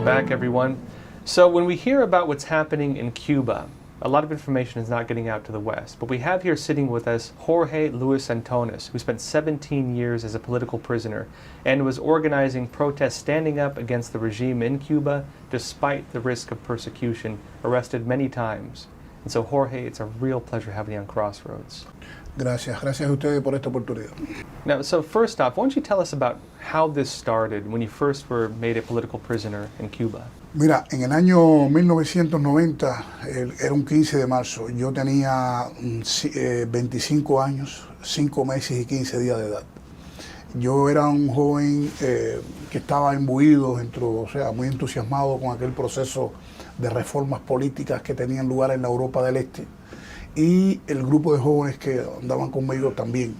Back, everyone. So when we hear about what's happening in Cuba, a lot of information is not getting out to the West. But we have here sitting with us Jorge Luis Antonis, who spent 17 years as a political prisoner and was organizing protests standing up against the regime in Cuba despite the risk of persecution, arrested many times. And so Jorge, it's a real pleasure having you on Crossroads. Gracias a ustedes por esta oportunidad. Now, so first off, why don't you tell us about how this started when you first were made a political prisoner in Cuba? Mira, en el año 1990, era un 15 de marzo, yo tenía 25 años, 5 meses y 15 días de edad. Yo era un joven que estaba imbuido dentro, o sea, muy entusiasmado con aquel proceso de reformas políticas que tenían lugar en la Europa del Este, y el grupo de jóvenes que andaban conmigo también.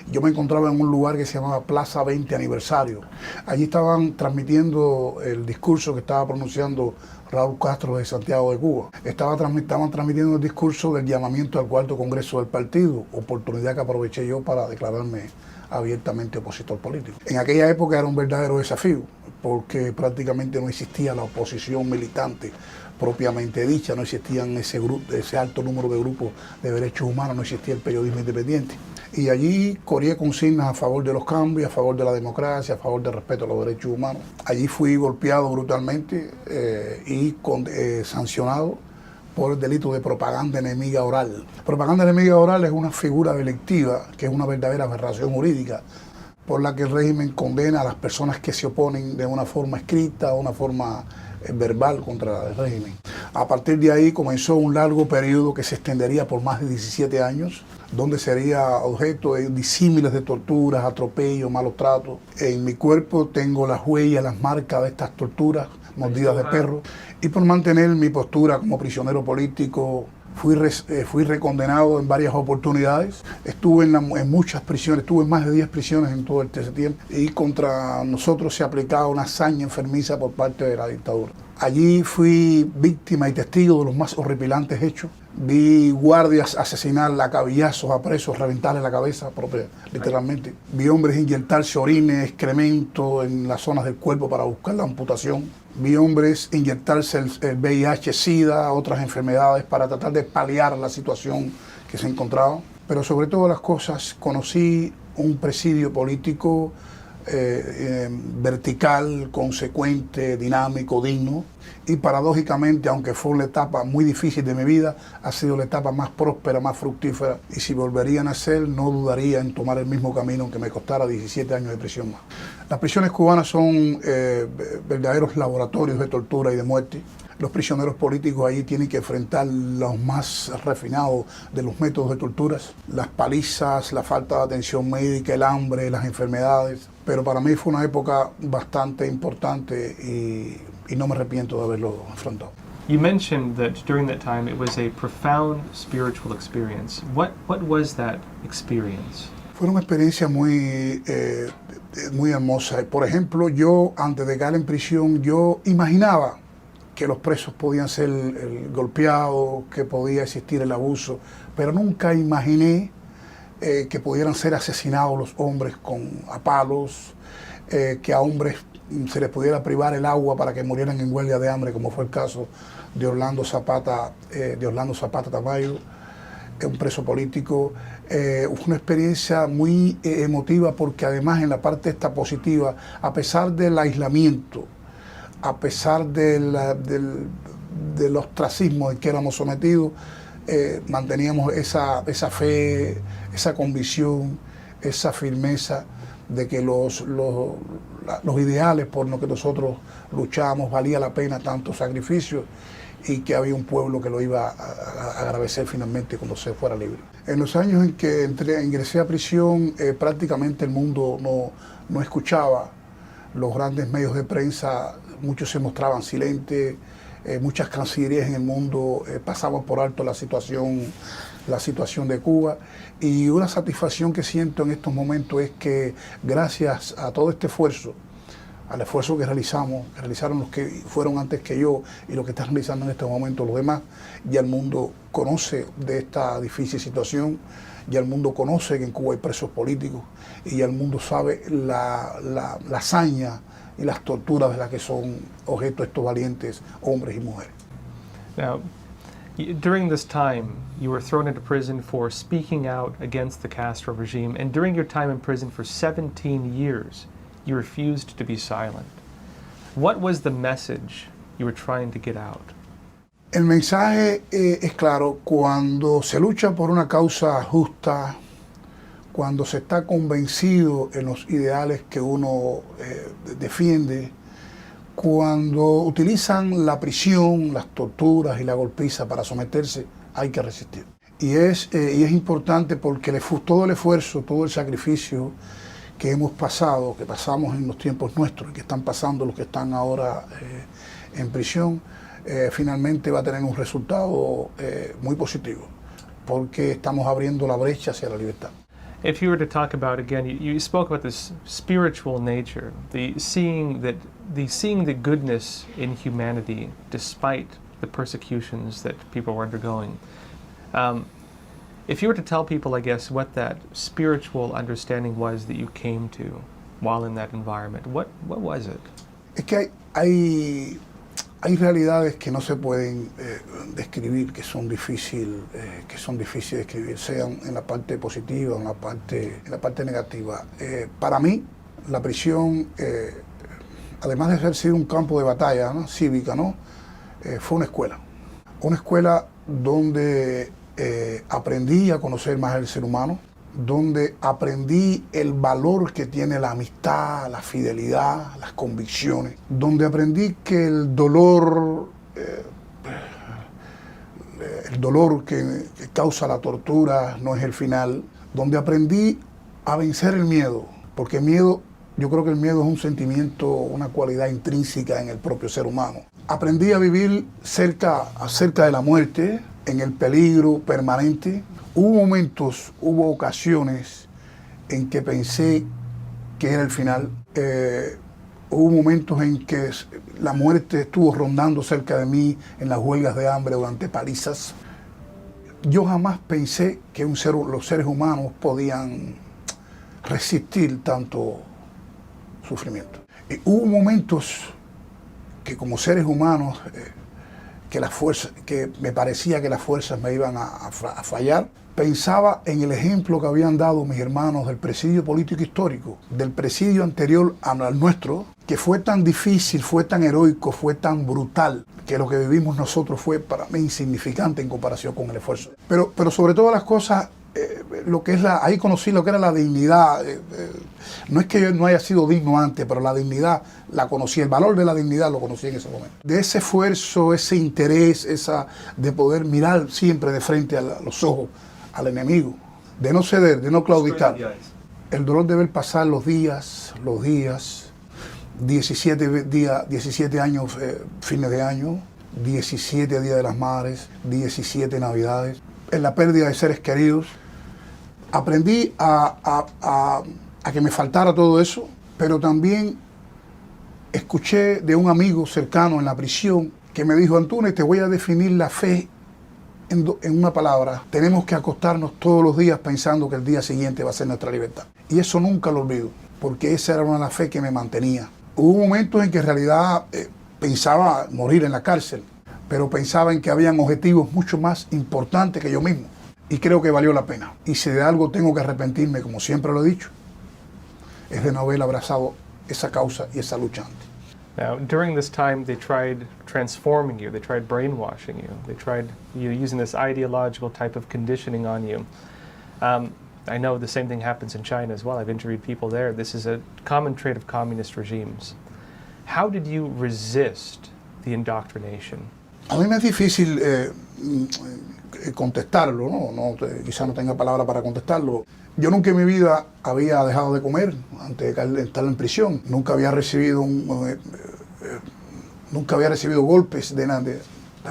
Yo me encontraba en un lugar que se llamaba Plaza 20 Aniversario. Allí estaban transmitiendo el discurso que estaba pronunciando Raúl Castro de Santiago de Cuba. Estaban transmitiendo el discurso del llamamiento al cuarto congreso del partido, oportunidad que aproveché yo para declararme abiertamente opositor político. En aquella época era un verdadero desafío, porque prácticamente no existía la oposición militante propiamente dicha, no existían ese alto número de grupos de derechos humanos, no existía el periodismo independiente. Y allí corrí consignas a favor de los cambios, a favor de la democracia, a favor del respeto a los derechos humanos. Allí fui golpeado brutalmente y sancionado por el delito de propaganda enemiga oral. Propaganda enemiga oral es una figura delictiva, que es una verdadera aberración jurídica, por la que el régimen condena a las personas que se oponen de una forma escrita o una forma verbal contra el régimen. A partir de ahí comenzó un largo periodo que se extendería por más de 17 años, donde sería objeto de disímiles de torturas, atropellos, malos tratos. En mi cuerpo tengo las huellas, las marcas de estas torturas, mordidas de perro, y por mantener mi postura como prisionero político fui recondenado en varias oportunidades. Estuve en muchas prisiones, estuve en más de 10 prisiones en todo ese tiempo, y contra nosotros se aplicaba una hazaña enfermiza por parte de la dictadura. Allí fui víctima y testigo de los más horripilantes hechos. Vi guardias asesinar a cabellazos a presos, reventarles la cabeza propia, literalmente. Vi hombres inyectarse orines, excremento en las zonas del cuerpo para buscar la amputación. Vi hombres inyectarse el VIH, SIDA, otras enfermedades para tratar de paliar la situación que se encontraba. Pero sobre todas las cosas conocí un presidio político vertical, consecuente, dinámico, digno, y paradójicamente, aunque fue una etapa muy difícil de mi vida, ha sido la etapa más próspera, más fructífera, y si volvería a nacer no dudaría en tomar el mismo camino, aunque me costara 17 años de prisión más. Las prisiones cubanas son verdaderos laboratorios de tortura y de muerte. Los prisioneros políticos allí tienen que enfrentar los más refinados de los métodos de torturas, las palizas, la falta de atención médica, el hambre, las enfermedades. Pero para mí fue una época bastante importante y no me arrepiento de haberlo afrontado. You mentioned that during that time it was a profound spiritual experience. What was that experience? Fue una experiencia muy hermosa. Por ejemplo, yo antes de caer en prisión, yo imaginaba que los presos podían ser golpeados, que podía existir el abuso, pero nunca imaginé que pudieran ser asesinados los hombres a palos, que a hombres se les pudiera privar el agua para que murieran en huelga de hambre, como fue el caso de Orlando Zapata Tamayo, un preso político. Fue una experiencia muy emotiva, porque además en la parte esta positiva, a pesar del aislamiento, a pesar del ostracismo en que éramos sometidos, manteníamos esa fe, esa convicción, esa firmeza de que los ideales por los que nosotros luchábamos valía la pena tanto sacrificio, y que había un pueblo que lo iba a agradecer finalmente cuando se fuera libre. En los años en que ingresé a prisión, prácticamente el mundo no escuchaba los grandes medios de prensa, muchos se mostraban silentes, muchas cancillerías en el mundo pasaban por alto la situación de Cuba, y una satisfacción que siento en estos momentos es que gracias a todo este esfuerzo, al esfuerzo que realizaron los que fueron antes que yo y los que están realizando en este momento los demás, ya el mundo conoce de esta difícil situación, ya el mundo conoce que en Cuba hay presos políticos, y ya el mundo sabe la hazaña y las torturas de las que son objeto estos valientes hombres y mujeres. Now, during this time, you were thrown into prison for speaking out against the Castro regime, and during your time in prison for 17 years, you refused to be silent. What was the message you were trying to get out? El mensaje es claro: cuando se lucha por una causa justa, cuando se está convencido en los ideales que uno defiende, cuando utilizan la prisión, las torturas y la golpiza para someterse, hay que resistir. Y es importante porque todo el esfuerzo, todo el sacrificio que hemos pasado, que pasamos en los tiempos nuestros, que están pasando los que están ahora en prisión, finalmente va a tener un resultado muy positivo, porque estamos abriendo la brecha hacia la libertad. If you were to talk about, again, you spoke about this spiritual nature, the seeing the goodness in humanity despite the persecutions that people were undergoing. If you were to tell people, I guess, what that spiritual understanding was that you came to while in that environment, what was it? Es que hay realidades que no se pueden describir, que son difíciles de escribir, sean en la parte positiva o en la parte negativa. Para mí, la prisión, además de haber sido un campo de batalla, ¿no?, cívica, ¿no?, fue una escuela donde aprendí a conocer más el ser humano, donde aprendí el valor que tiene la amistad, la fidelidad, las convicciones, donde aprendí que el dolor que causa la tortura no es el final, donde aprendí a vencer el miedo, porque yo creo que el miedo es un sentimiento, una cualidad intrínseca en el propio ser humano. Aprendí a vivir cerca de la muerte, en el peligro permanente. Hubo ocasiones en que pensé que era el final. Hubo momentos en que la muerte estuvo rondando cerca de mí en las huelgas de hambre durante palizas. Yo jamás pensé que los seres humanos podían resistir tanto sufrimiento. Y hubo momentos que como seres humanos que me parecía que las fuerzas me iban a fallar. Pensaba en el ejemplo que habían dado mis hermanos del presidio político histórico, del presidio anterior al nuestro, que fue tan difícil, fue tan heroico, fue tan brutal, que lo que vivimos nosotros fue para mí insignificante en comparación con el esfuerzo. Pero sobre todas las cosas, ahí conocí lo que era la dignidad. No es que yo no haya sido digno antes, pero la dignidad la conocí, el valor de la dignidad lo conocí en ese momento. De ese esfuerzo, ese interés, de poder mirar siempre de frente a los ojos al enemigo, de no ceder, de no claudicar. El dolor de ver pasar los días, 17 años, fines de año, 17 días de las madres, 17 navidades, en la pérdida de seres queridos. Aprendí a que me faltara todo eso, pero también escuché de un amigo cercano en la prisión que me dijo: Antúnez, te voy a definir la fe en una palabra. Tenemos que acostarnos todos los días pensando que el día siguiente va a ser nuestra libertad. Y eso nunca lo olvido, porque esa era una fe que me mantenía. Hubo momentos en que en realidad pensaba morir en la cárcel, pero pensaba en que habían objetivos mucho más importantes que yo mismo. Y creo que valió la pena. Y si de algo tengo que arrepentirme, como siempre lo he dicho, es de no haber abrazado esa causa y esa lucha antes. Now, during this time, they tried transforming you. They tried brainwashing you. They tried using this ideological type of conditioning on you. I know the same thing happens in China as well. I've interviewed people there. This is a common trait of communist regimes. How did you resist the indoctrination? A mí me es difícil contestarlo, ¿no? Quizá no tenga palabra para contestarlo. Yo nunca en mi vida había dejado de comer antes de estar en prisión. Nunca había recibido golpes de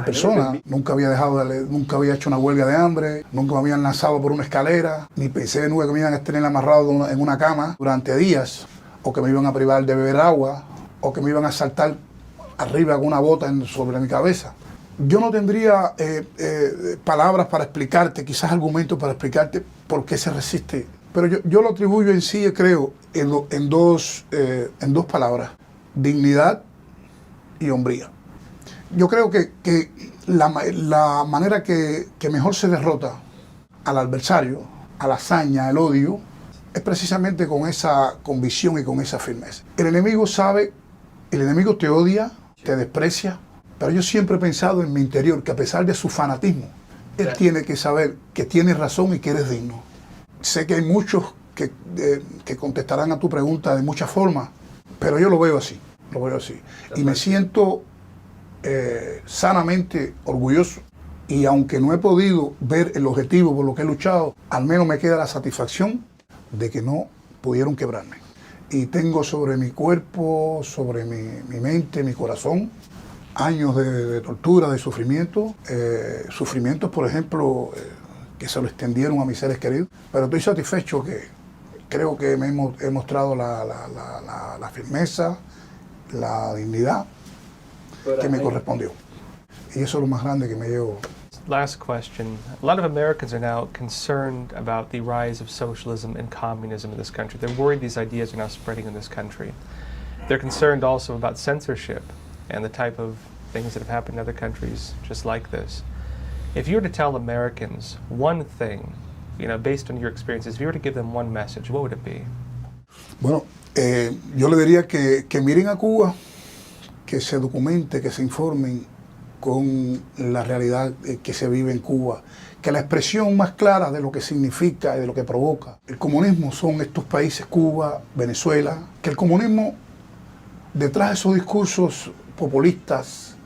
personas. Nunca había hecho una huelga de hambre. Nunca me habían lanzado por una escalera. Ni pensé nunca que me iban a tener amarrado en una cama durante días, o que me iban a privar de beber agua, o que me iban a saltar arriba con una bota sobre mi cabeza. Yo no tendría palabras para explicarte, quizás argumentos para explicarte por qué se resiste. Pero yo lo atribuyo en sí, creo, en dos palabras. dignidad y hombría. Yo creo que la manera que mejor se derrota al adversario, a la hazaña, al odio, es precisamente con esa convicción y con esa firmeza. El enemigo sabe, el enemigo te odia, te desprecia, pero yo siempre he pensado en mi interior que a pesar de su fanatismo, él tiene que saber que tienes razón y que eres digno. Sé que hay muchos que contestarán a tu pregunta de muchas formas, pero yo lo veo así, lo veo así. Y me siento sanamente orgulloso, y aunque no he podido ver el objetivo por lo que he luchado, al menos me queda la satisfacción de que no pudieron quebrarme. Y tengo sobre mi cuerpo, sobre mi mente, mi corazón, años de tortura, de sufrimiento, sufrimientos, por ejemplo, que se lo extendieron a mis seres queridos, pero estoy satisfecho que creo que he mostrado la firmeza, la dignidad que me correspondió. Y eso es lo más grande que me llevo. Last question. A lot of Americans are now concerned about the rise of socialism and communism in this country. They're worried these ideas are now spreading in this country. They're concerned also about censorship and the type of things that have happened in other countries just like this. If you were to tell Americans one thing, based on your experiences, if you were to give them one message, what would it be? Bueno, yo le diría que miren a Cuba, que se documente, que se informen con la realidad que se vive en Cuba, que la expresión más clara de lo que significa y de lo que provoca el comunismo son estos países, Cuba, Venezuela, que el comunismo, detrás de esos discursos populistas,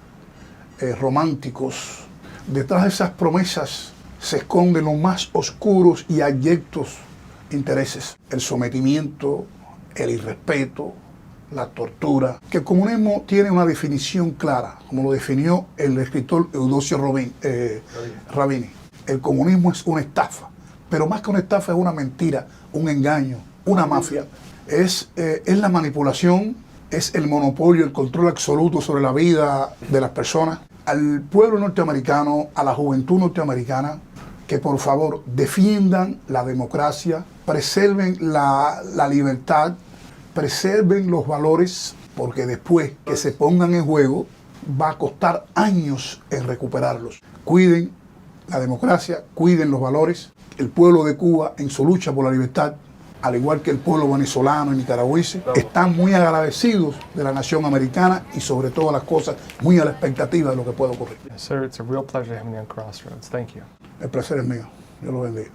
románticos, detrás de esas promesas se esconden los más oscuros y abyectos intereses, el sometimiento, el irrespeto, la tortura, que el comunismo tiene una definición clara, como lo definió el escritor Eudosio Rabini. El comunismo es una estafa, pero más que una estafa es una mentira, un engaño, una mafia. Es la manipulación, es el monopolio, el control absoluto sobre la vida de las personas. Al pueblo norteamericano, a la juventud norteamericana, que por favor defiendan la democracia, preserven la libertad, preserven los valores, porque después que se pongan en juego va a costar años en recuperarlos. Cuiden la democracia, cuiden los valores. El pueblo de Cuba, en su lucha por la libertad, al igual que el pueblo venezolano y nicaragüense, están muy agradecidos de la nación americana y sobre todas las cosas muy a la expectativa de lo que pueda ocurrir. Sir, it's a real pleasure having you on Crossroads. Thank you. El placer es mío. Dios lo bendiga.